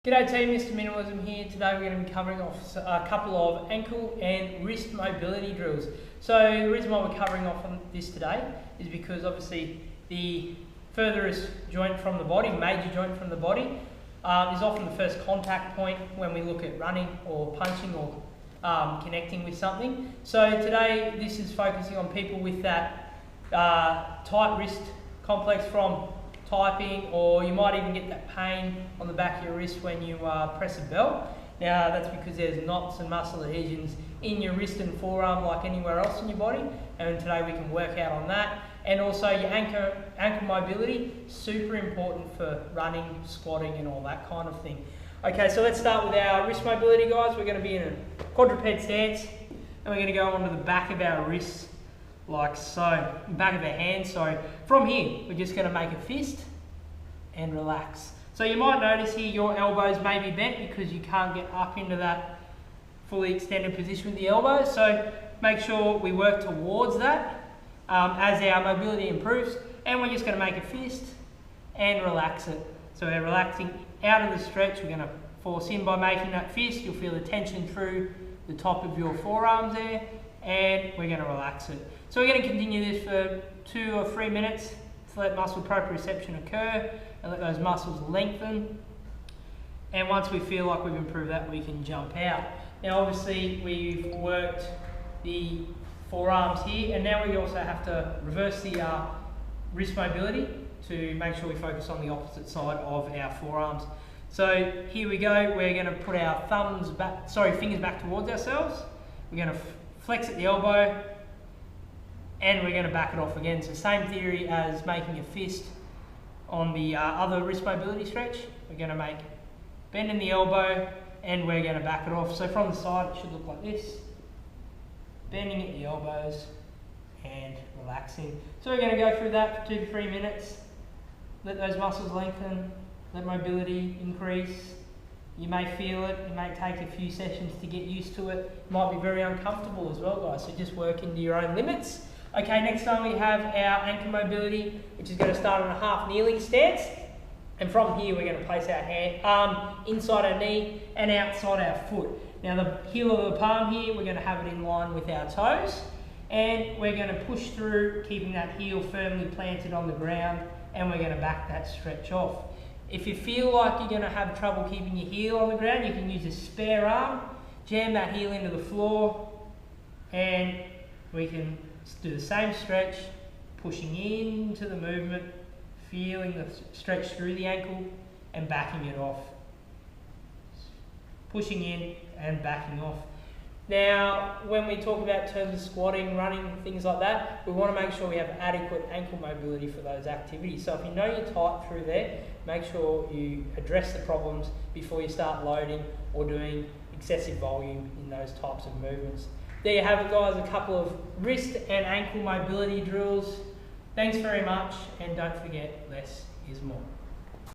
G'day team, Mr. Minimalism here. Today we're going to be covering off a couple of ankle and wrist mobility drills. So the reason why we're covering off on this today is because obviously the furthest joint from the body, major joint from the body, is often the first contact point when we look at running or punching or connecting with something. So today this is focusing on people with that tight wrist complex from typing, or you might even get that pain on the back of your wrist when you press a belt. Now that's because there's knots and muscle adhesions in your wrist and forearm like anywhere else in your body, and today we can work out on that. And also your ankle mobility, super important for running, squatting and all that kind of thing. Okay, so let's start with our wrist mobility, guys. We're going to be in a quadruped stance and we're going to go onto the back of our wrists like so, back of our hand. So from here, we're just going to make a fist and relax. So you might notice here your elbows may be bent because you can't get up into that fully extended position with the elbows. So make sure we work towards that as our mobility improves. And we're just going to make a fist and relax it. So we're relaxing out of the stretch. We're going to force in by making that fist. You'll feel the tension through the top of your forearms there. And we're going to relax it. So we're going to continue this for 2 or 3 minutes to let muscle proprioception occur and let those muscles lengthen. And once we feel like we've improved that, we can jump out. Now obviously we've worked the forearms here, and now we also have to reverse the wrist mobility to make sure we focus on the opposite side of our forearms. So here we go, we're going to put our fingers back towards ourselves. We're going to flex at the elbow, and we're going to back it off again. So same theory as making a fist on the other wrist mobility stretch. We're going to bend in the elbow, and we're going to back it off. So from the side, it should look like this. Bending at the elbows and relaxing. So we're going to go through that for 2 to 3 minutes. Let those muscles lengthen, let mobility increase. You may feel it, it may take a few sessions to get used to it. It might be very uncomfortable as well, guys, so just work into your own limits. Okay, next time we have our ankle mobility, which is going to start in a half kneeling stance. And from here, we're going to place our arm inside our knee and outside our foot. Now the heel of the palm here, we're going to have it in line with our toes. And we're going to push through, keeping that heel firmly planted on the ground, and we're going to back that stretch off. If you feel like you're going to have trouble keeping your heel on the ground, you can use a spare arm, jam that heel into the floor, and we can do the same stretch, pushing into the movement, feeling the stretch through the ankle and backing it off. Pushing in and backing off. Now, when we talk about terms of squatting, running, things like that, we want to make sure we have adequate ankle mobility for those activities. So if you know you're tight through there, make sure you address the problems before you start loading or doing excessive volume in those types of movements. There you have it, guys, a couple of wrist and ankle mobility drills. Thanks very much, and don't forget, less is more.